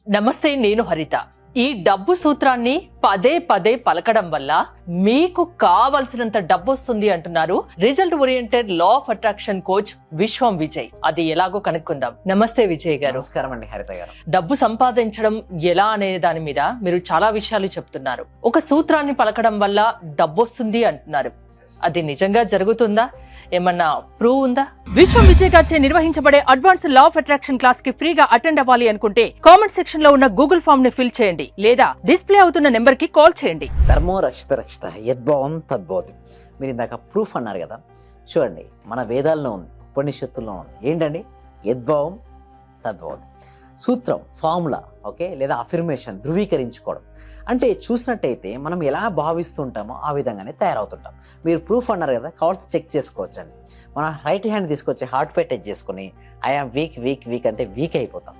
నమస్తే, నేను హరిత. ఈ డబ్బు సూత్రాన్ని పదే పదే పలకడం వల్ల మీకు కావలసినంత డబ్బు వస్తుంది అంటున్నారు result oriented law of attraction coach విశ్వం విజయ్. అది ఎలాగో కనుక్కుందాం. నమస్తే విజయ్ గారు. నమస్కారం అండి హరిత గారు. డబ్బు సంపాదించడం ఎలా అనే దాని మీద మీరు చాలా విషయాలు చెప్తున్నారు. ఒక సూత్రాన్ని పలకడం వల్ల డబ్బు వస్తుంది అంటున్నారు. అది నిజంగా జరుగుతుందా? ఏమన్నా ప్రూవ్ ఉందా? విశ్వం విజయ్ గారిచే నిర్వహించబడే advance law of attraction class కి ఫ్రీగా అటెండ్ అవ్వాలి అనుకుంటే కామెంట్ సెక్షన్ లో ఉన్న గూగుల్ ఫామ్ ని ఫిల్ చేయండి, లేదా డిస్ప్లే అవుతున్న నెంబర్ కి కాల్ చేయండి. ధర్మో రక్షిత రక్షిత యద్భావం తద్భవతి. మీరు ఇందాక ప్రూఫ్ అన్నారు కదా, చూడండి మన వేదాల్లో ఉంది, ఉపనిషత్తుల్లో ఉంది. ఏంటండి? యద్భావం తద్భవతి. సూత్రం, ఫార్ములా, ఓకే, లేదా అఫర్మేషన్, ధృవీకరించుకోవడం. అంటే చూసినట్టయితే మనం ఎలా భావిస్తుంటామో ఆ విధంగానే తయారవుతుంటాం. మీరు ప్రూఫ్ అన్నారు కదా, కావాల్సి చెక్ చేసుకోవచ్చండి. మన రైట్ హ్యాండ్ తీసుకొచ్చి హార్ట్ పై టచ్ చేసుకుని ఐఆమ్ వీక్ వీక్ వీక్ అంటే వీక్ అయిపోతాం.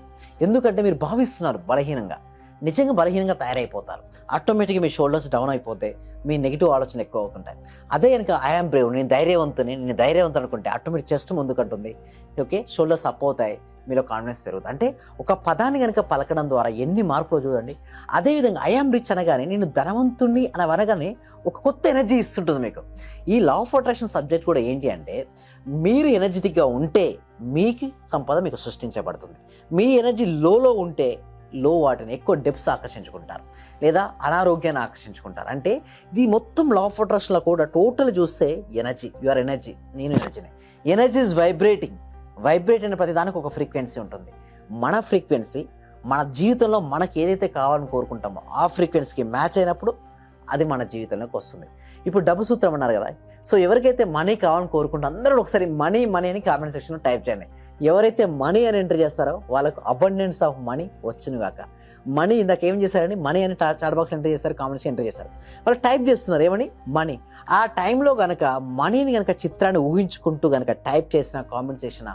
ఎందుకంటే మీరు భావిస్తున్నారు బలహీనంగా, నిజంగా బలహీనంగా తయారైపోతారు. ఆటోమేటిక్గా మీ షోల్డర్స్ డౌన్ అయిపోతే మీ నెగిటివ్ ఆలోచనలు ఎక్కువ అవుతుంటాయి. అదే కనుక ఐఆమ్ బ్రేవ్, నేను ధైర్యవంతుని అనుకుంటే ఆటోమేటిక్ చెస్ట్ ముందుకంటుంది, ఓకే, షోల్డర్స్ అప్ అవుతాయి, మీలో కాన్ఫిడెన్స్ పెరుగుతుంది. అంటే ఒక పదాన్ని కనుక పలకడం ద్వారా ఎన్ని మార్పులు చూడండి. అదేవిధంగా ఐఆమ్ రిచ్ అనగానే నేను ధనవంతుణ్ణి అని అనగానే ఒక కొత్త ఎనర్జీ ఇస్తుంటుంది మీకు. ఈ లా ఆఫ్ అట్రాక్షన్ సబ్జెక్ట్ కూడా ఏంటి అంటే, మీరు ఎనర్జెటిక్గా ఉంటే మీకు సంపద మీకు సృష్టించబడుతుంది. మీ ఎనర్జీ లోలో ఉంటే లో వాటిని ఎక్కువ డెప్స్ ఆకర్షించుకుంటారు, లేదా అనారోగ్యాన్ని ఆకర్షించుకుంటారు. అంటే ఇది మొత్తం లా ఆఫ్ అట్రాక్షన్లో కూడా టోటల్ చూస్తే ఎనర్జీ, యువర్ ఎనర్జీ, నేను ఎనర్జీనే. Energy is vibrating. వైబ్రేట్ అయిన ప్రతి దానికి ఒక ఫ్రీక్వెన్సీ ఉంటుంది. మన ఫ్రీక్వెన్సీ మన జీవితంలో మనకి ఏదైతే కావాలని కోరుకుంటామో ఆ ఫ్రీక్వెన్సీకి మ్యాచ్ అయినప్పుడు అది మన జీవితంలోకి వస్తుంది. ఇప్పుడు డబ్బు సూత్రం అన్నారు కదా, సో ఎవరికైతే మనీ కావాలని కోరుకుంటారో అందరూ ఒకసారి మనీ మనీ అని కామెంట్ సెక్షన్లో టైప్ చేయండి. ఎవరైతే మనీ అని ఎంటర్ చేస్తారో వాళ్ళకు అబండెన్స్ ఆఫ్ మనీ వచ్చును గాక. మనీ ఇందాక ఏం చేశారండి, మనీ అని చాట్ బాక్స్ ఎంటర్ చేశారు, కామెంట్స్ ఎంటర్ చేశారు. వాళ్ళు టైప్ చేస్తున్నారు ఏమని, మనీ. ఆ టైంలో కనుక మనీని కనుక చిత్రాన్ని ఊహించుకుంటూ కనుక టైప్ చేసిన, కామెంట్ చేసిన,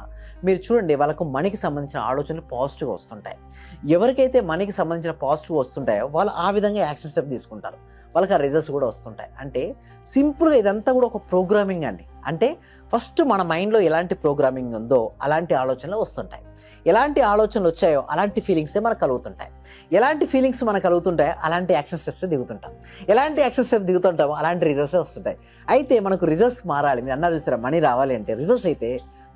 మీరు చూడండి వాళ్ళకు మనీకి సంబంధించిన ఆలోచనలు పాజిటివ్గా వస్తుంటాయి. ఎవరికైతే మనీకి సంబంధించిన పాజిటివ్ వస్తుంటాయో వాళ్ళు ఆ విధంగా యాక్షన్ స్టెప్ తీసుకుంటారు, వాళ్ళకి ఆ రిజల్ట్స్ కూడా వస్తుంటాయి. అంటే సింపుల్గా ఇదంతా కూడా ఒక ప్రోగ్రామింగ్ అండి. అంటే ఫస్ట్ మన మైండ్లో ఎలాంటి ప్రోగ్రామింగ్ ఉందో అలాంటి ఆలోచనలు వస్తుంటాయి. ఎలాంటి ఆలోచనలు వచ్చాయో అలాంటి ఫీలింగ్సే మనకు కలుగుతుంటాయి. ఎలాంటి ఫీలింగ్స్ మనకు కలుగుతుంటాయో అలాంటి యాక్షన్ స్టెప్స్ దిగుతుంటాం. ఎలాంటి యాక్షన్ స్టెప్ దిగుతుంటామో అలాంటి రిజల్ట్సే వస్తుంటాయి. అయితే మనకు రిజల్ట్స్ మారాలి, మీరు అన్నారు చూసారా, మనీ రావాలి అంటే రిజల్ట్స్ అయితే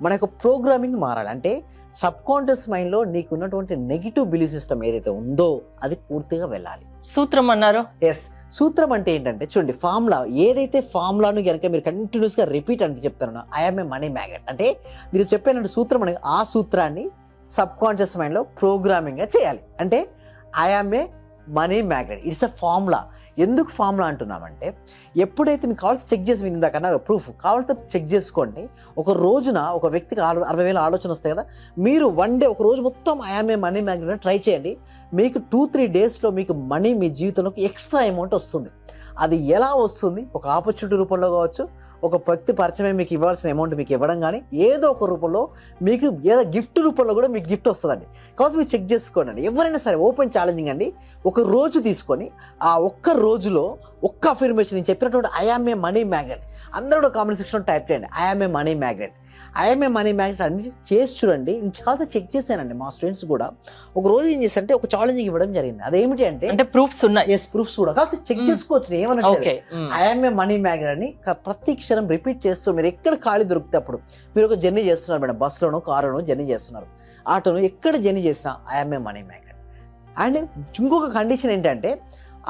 మనకు ప్రోగ్రామింగ్ మారాలి. అంటే సబ్ కాన్షియస్ మైండ్లో నీకు ఉన్నటువంటి నెగిటివ్ బిలీఫ్ సిస్టమ్ ఏదైతే ఉందో అది పూర్తిగా వెళ్ళాలి. సూత్రం అన్నారు. ఎస్, సూత్రం అంటే ఏంటంటే చూడండి, ఫార్ములా, ఏదైతే ఫార్ములాను కనుక మీరు కంటిన్యూస్గా రిపీట్ అంటే చెప్తారో ఐఎమ్ ఏ మనీ మ్యాగ్నెట్ అంటే మీరు చెప్పినట్టు సూత్రం అనేది ఆ సూత్రాన్ని సబ్ కాన్షియస్ మైండ్లో ప్రోగ్రామింగ్గా చేయాలి. అంటే I'm a money magnet, it's a formula. ఎందుకు ఫార్ములా అంటున్నామంటే, ఎప్పుడైతే మీకు కావాల్సి చెక్ చేసి, మీరు ఇందాక అన్నారు ప్రూఫ్ కావాలంటే చెక్ చేసుకోండి. ఒక రోజున ఒక వ్యక్తికి 60,000 ఆలోచన వస్తాయి కదా, మీరు వన్ డే ఒక రోజు మొత్తం I'm a money magnet try చేయండి. మీకు 2-3 డేస్లో మీకు మనీ మీ జీవితంలోకి ఎక్స్ట్రా అమౌంట్ వస్తుంది. అది ఎలా వస్తుంది? ఒక ఆపర్చునిటీ రూపంలో కావచ్చు, ఒక వ్యక్తి పరిచయం మీకు ఇవ్వాల్సిన అమౌంట్ మీకు ఇవ్వడం, కానీ ఏదో ఒక రూపంలో మీకు ఏదో గిఫ్ట్ రూపంలో కూడా మీకు గిఫ్ట్ వస్తుందండి. కాబట్టి మీరు చెక్ చేసుకోండి. ఎవరైనా సరే ఓపెన్ ఛాలెంజింగ్ అండి. ఒక రోజు తీసుకొని ఆ ఒక్క రోజులో ఒక్క అఫర్మేషన్ నేను చెప్పినటువంటి ఐఆమ్ ఏ మనీ మ్యాగ్నెట్ అందరూ కామెంట్ సెక్షన్లో టైప్ చేయండి, I am a money magnet, I'm a money magnet అన్ని చేసి చూడండి. నేను చాలా చెక్ చేశానండి. మా స్టూడెంట్స్ కూడా ఒక రోజు ఏం చేశారంటే ఒక ఛాలెంజింగ్ ఇవ్వడం జరిగింది. అదేమిటి అంటే ప్రూఫ్స్ ఉన్నాయి. ఎస్, ప్రూఫ్స్ కూడా కాబట్టి చెక్ చేసుకోవచ్చు. ఏమన్నా ఐఎమ్ ఏ మనీ మ్యాగ్నెట్ అని ప్రతి క్షణం రిపీట్ చేస్తూ, మీరు ఎక్కడ ఖాళీ దొరికితే అప్పుడు, మీరు ఒక జర్నీ చేస్తున్నారు మేడం, బస్సులోనో కారులోనో జర్నీ చేస్తున్నారు, ఆటోను ఎక్కడ జర్నీ చేసినా I'm a money magnet. And ఇంకొక కండిషన్ ఏంటంటే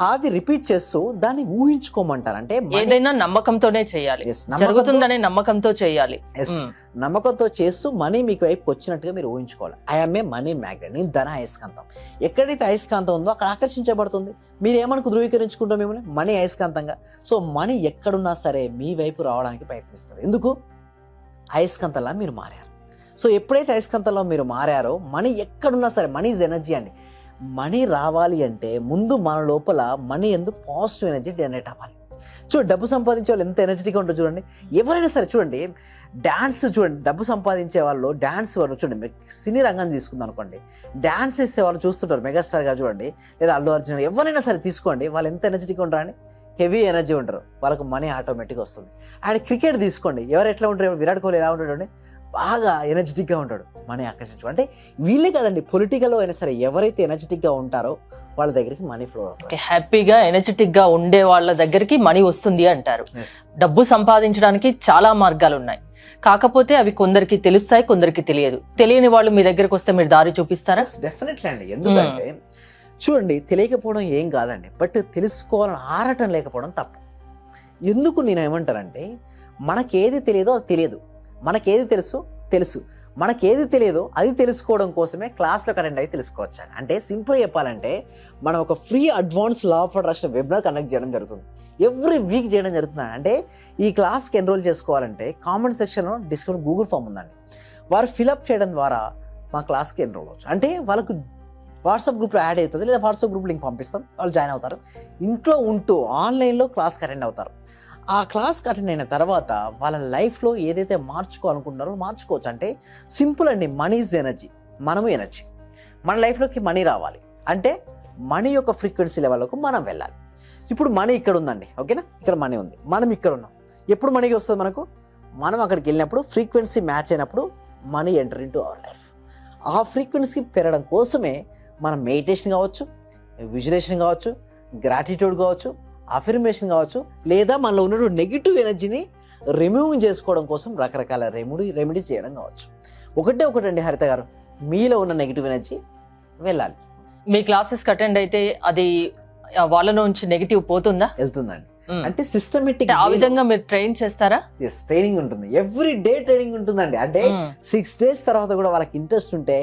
అది రిపీట్ చేస్తూ దాన్ని ఊహించుకోమంటారు. అంటే ఏదైనా నమ్మకంతోనే చేయాలి, జరుగుతుందనే నమ్మకంతో చేయాలి. నమ్మకంతో చేస్తూ మనీ మీకు వైపుకి వచ్చినట్టుగా మీరు ఊహించుకోవాలి. ఐఎమ్ ఏ మనీ మ్యాగ్నెట్, నేను ధన అయస్కాంతం. ఎక్కడైతే అయస్కాంతం ఉందో అక్కడ ఆకర్షించబడుతుంది. మీరు ఏమనుకు ధృవీకరించుకుంటాం మిమ్మల్ని, మనీ అయస్కాంతంగా. సో మనీ ఎక్కడున్నా సరే మీ వైపు రావడానికి ప్రయత్నిస్తుంది. ఎందుకు? అయస్కాంతంలా మీరు మారారు. సో ఎప్పుడైతే అయస్కాంతంలో మీరు మారారో మనీ ఎక్కడున్నా సరే, మనీ ఈజ్ ఎనర్జీ అండి. మనీ రావాలి అంటే ముందు మన లోపల మనీ ఎందు పాజిటివ్ ఎనర్జీ జనరేట్ అవ్వాలి. చూడండి, డబ్బు సంపాదించే వాళ్ళు ఎంత ఎనర్జెటిక్గా ఉంటారో చూడండి. ఎవరైనా సరే చూడండి, డ్యాన్స్ చూడండి, డబ్బు సంపాదించే వాళ్ళు డ్యాన్స్ వాళ్ళు చూడండి, సినీ రంగం తీసుకుందాం అనుకోండి, డ్యాన్స్ వేసే వాళ్ళు చూస్తుంటారు, మెగాస్టార్ గారు చూడండి, లేదా అల్లు అర్జున్, ఎవరైనా సరే తీసుకోండి, వాళ్ళు ఎంత ఎనర్జెటిక్గా ఉంటారని, హెవీ ఎనర్జీ ఉంటారు, వాళ్ళకు మనీ ఆటోమేటిక్గా వస్తుంది. అండ్ క్రికెట్ తీసుకోండి, ఎవరు ఎట్లా ఉంటారు, విరాట్ కోహ్లీ ఎలా ఉంటాడు, బాగా ఎనర్జెటిక్గా ఉంటాడు, మనీ ఆకర్షించు. అంటే వీళ్ళే కదండి, పొలిటికల్లో అయినా సరే ఎవరైతే ఎనర్జెటిక్గా ఉంటారో వాళ్ళ దగ్గరికి మనీ ఫ్లో అవుతుంది. హ్యాపీగా ఎనర్జెటిక్ గా ఉండే వాళ్ళ దగ్గరికి మనీ వస్తుంది అంటారు. డబ్బు సంపాదించడానికి చాలా మార్గాలు ఉన్నాయి, కాకపోతే అవి కొందరికి తెలుస్తాయి, కొందరికి తెలియదు. తెలియని వాళ్ళు మీ దగ్గరకు వస్తే మీరు దారి చూపిస్తారా? డెఫినెట్లీ అండి. ఎందుకంటే చూడండి, తెలియకపోవడం ఏం కాదండి, బట్ తెలుసుకోవాలని ఆరటం లేకపోవడం తప్పు. ఎందుకు నేను ఏమంటానంటే, మనకేది తెలియదో అది తెలియదు, మనకేది తెలుసు, మనకేది తెలియదో అది తెలుసుకోవడం కోసమే క్లాస్లోకి అటెండ్ అయ్యి తెలుసుకోవచ్చు. అంటే సింపుల్గా చెప్పాలంటే, మనం ఒక free advance law of attraction webinar conduct చేయడం జరుగుతుంది, ఎవ్రీ వీక్ చేయడం జరుగుతుంది. అంటే ఈ క్లాస్కి ఎన్రోల్ చేసుకోవాలంటే కామెంట్ సెక్షన్లో డిస్కౌంట్ గూగుల్ ఫామ్ ఉందండి, వారు ఫిలప్ చేయడం ద్వారా మా క్లాస్కి ఎన్రోల్ అవ్వచ్చు. అంటే వాళ్ళకు వాట్సాప్ గ్రూప్లో యాడ్ అవుతుంది, లేదా వాట్సాప్ గ్రూప్ లింక్ పంపిస్తాం, వాళ్ళు జాయిన్ అవుతారు. ఇంట్లో ఉంటూ ఆన్లైన్లో క్లాస్కి అటెండ్ అవుతారు. ఆ క్లాస్కి అటెండ్ అయిన తర్వాత వాళ్ళ లైఫ్లో ఏదైతే మార్చుకోవాలనుకుంటున్నారో మార్చుకోవచ్చు. అంటే సింపుల్ అండి, మనీ ఈజ్ ఎనర్జీ, మనము ఎనర్జీ. మన లైఫ్లోకి మనీ రావాలి అంటే మనీ యొక్క ఫ్రీక్వెన్సీ లెవెల్లోకి మనం వెళ్ళాలి. ఇప్పుడు మనీ ఇక్కడ ఉందండి, ఓకేనా, ఇక్కడ మనీ ఉంది, మనం ఇక్కడ ఉన్నాం. ఎప్పుడు మనీకి వస్తుంది మనకు? మనం అక్కడికి వెళ్ళినప్పుడు ఫ్రీక్వెన్సీ మ్యాచ్ అయినప్పుడు money enter into our life. ఆ ఫ్రీక్వెన్సీ పెరగడం కోసమే మనం మెడిటేషన్ కావచ్చు, విజువలైజేషన్ కావచ్చు, గ్రాటిట్యూడ్ కావచ్చు, అఫర్మేషన్ కావచ్చు, లేదా మనలో ఉన్న నెగిటివ్ ఎనర్జీని రిమూవ్ చేసుకోవడం కోసం రకరకాల రెమెడీస్ చేయడం కావచ్చు. ఒకటండి హరిత గారు, మీలో ఉన్న నెగిటివ్ ఎనర్జీ వెళ్ళాలి. మీ క్లాసెస్కి అటెండ్ అయితే అది వాళ్ళ నుంచి నెగిటివ్ పోతుందా? వెళ్తుందండి. అంటే సిస్టమేటిక్ ఆ విధంగా మీరు ట్రైన్ చేస్తారా? ట్రైనింగ్ ఉంటుంది, ఎవ్రీ డే ట్రైనింగ్ ఉంటుందండి. అంటే 6 days తర్వాత కూడా వాళ్ళకి ఇంట్రెస్ట్ ఉంటే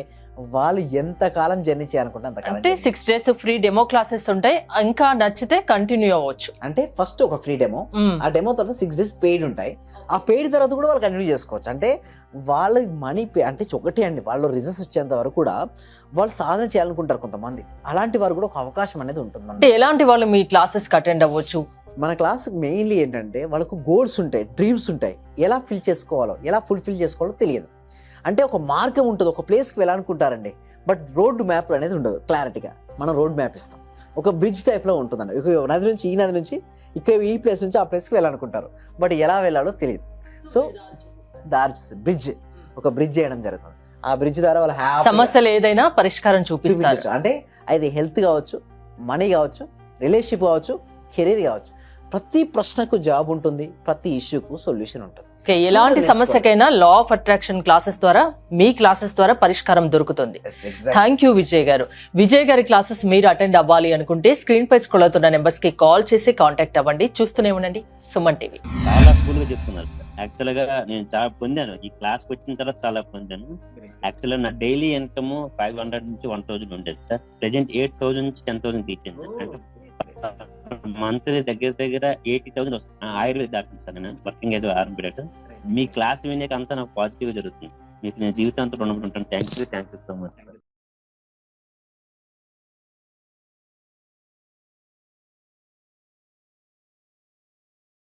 వాళ్ళు ఎంత కాలం జర్నీ చేయాలనుకుంటే అంతకాలం. అంటే 6 days ఫ్రీ డెమో క్లాసెస్ ఉంటాయి, ఇంకా నచ్చితే కంటిన్యూ అవ్వచ్చు. అంటే ఫస్ట్ ఒక ఫ్రీ డెమో, ఆ డెమో తర్వాత 6 days పెయిడ్ ఉంటాయి, ఆ పెయిడ్ తర్వాత కూడా వాళ్ళు కంటిన్యూ చేసుకోవచ్చు. అంటే వాళ్ళ మనీ అంటే ఒకటి అండి, వాళ్ళు రిజల్ట్స్ వచ్చేంత వరకు కూడా వాళ్ళు సాధన చేయాలనుకుంటారు కొంతమంది, అలాంటి వారు కూడా ఒక అవకాశం అనేది ఉంటుంది. అంటే ఎలాంటి వాళ్ళు మీ క్లాసెస్కి అటెండ్ అవ్వచ్చు? మన క్లాస్ మెయిన్లీ ఏంటంటే వాళ్ళకు గోల్స్ ఉంటాయి, డ్రీమ్స్ ఉంటాయి, ఎలా ఫిల్ చేసుకోవాలో, ఎలా ఫుల్ఫిల్ చేసుకోవాలో తెలియదు. అంటే ఒక మార్గం ఉంటుంది, ఒక ప్లేస్కి వెళ్ళాలనుకుంటారండి, బట్ రోడ్ మ్యాప్ అనేది ఉండదు క్లారిటీగా. మనం రోడ్ మ్యాప్ ఇస్తాం, ఒక బ్రిడ్జ్ టైప్లో ఉంటుందండి. ఒక నది నుంచి ఈ నది నుంచి ఇక్కడ ఈ ప్లేస్ నుంచి ఆ ప్లేస్కి వెళ్ళాలనుకుంటారు, బట్ ఎలా వెళ్ళాలో తెలియదు. సో దారి బ్రిడ్జ్, ఒక బ్రిడ్జ్ చేయడం జరుగుతుంది. ఆ బ్రిడ్జ్ ద్వారా వాళ్ళ సమస్యలు ఏదైనా పరిష్కారం చూపించవచ్చు. అంటే అది హెల్త్ కావచ్చు, మనీ కావచ్చు, రిలేషన్షిప్ కావచ్చు, కెరీర్ కావచ్చు. ప్రతి ప్రశ్నకు జాబ్ ఉంటుంది, ప్రతి ఇష్యూకు సొల్యూషన్ ఉంటుంది. ఎలాంటి సమస్యకైనా లా ఆఫ్ అట్రాక్షన్ క్లాసెస్ ద్వారా, మీ క్లాసెస్ ద్వారా పరిష్కారం దొరుకుతుంది. థ్యాంక్ యూ విజయ్ గారు. విజయ్ గారి క్లాసెస్ మీరు అటెండ్ అవ్వాలి అనుకుంటే స్క్రీన్ పై స్క్రోల్ అవుతున్న నెంబర్స్ కి కాల్ చేసి కాంటాక్ట్ అవ్వండి. చూస్తూనే ఉండండి సుమన్ టీవీ. చాలా కూల్ గా చెప్తున్నారు సార్. యాక్చువల్ గా నేను చాలా పొందాను, ఈ క్లాస్ వచ్చిన తర్వాత చాలా పొందాను. యాక్చువల్ గా నా డైలీ ఇన్కమ్ 500 నుంచి 1000 ఉండేది సార్. ప్రెసెంట్ 8000 నుంచి 10,000 తీసింది. మంత్లీ దగ్గర 80,000 వస్తుంది. ఆయుర్వేద డాక్టర్ సార్, నేను వర్కింగ్ యాజ్ ఆర్ఎంపీ. మీ క్లాస్ వినేక అంతా నాకు పాజిటివ్ గా జరుగుతుంది సార్. మీకు నేను జీవితాంతం రుణపడి ఉంటాను. Thank you so much.